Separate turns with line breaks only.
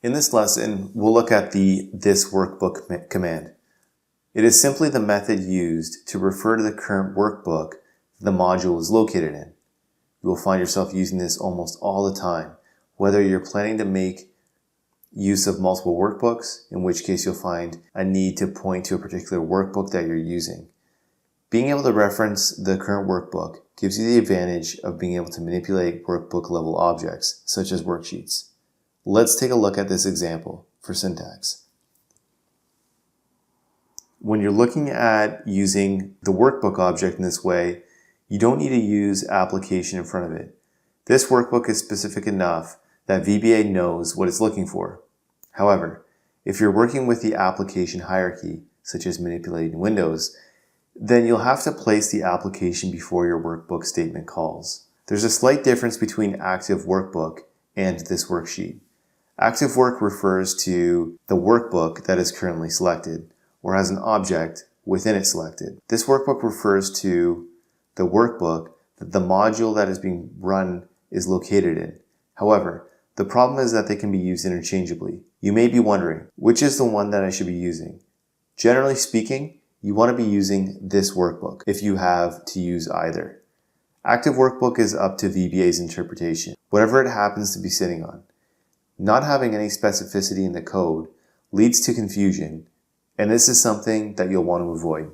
In this lesson, we'll look at the this workbook command. It is simply the method used to refer to the current workbook the module is located in. You will find yourself using this almost all the time, whether you're planning to make use of multiple workbooks, in which case you'll find a need to point to a particular workbook that you're using. Being able to reference the current workbook gives you the advantage of being able to manipulate workbook level objects, such as worksheets. Let's take a look at this example for syntax. When you're looking at using the workbook object in this way, you don't need to use application in front of it. This workbook is specific enough that VBA knows what it's looking for. However, if you're working with the application hierarchy, such as manipulating windows, then you'll have to place the application before your workbook statement calls. There's a slight difference between active workbook and this worksheet. Active work refers to the workbook that is currently selected, or has an object within it selected. This workbook refers to the workbook that the module that is being run is located in. However, the problem is that they can be used interchangeably. You may be wondering, which is the one that I should be using? Generally speaking, you want to be using this workbook if you have to use either. Active workbook is up to VBA's interpretation, whatever it happens to be sitting on. Not having any specificity in the code leads to confusion, and this is something that you'll want to avoid.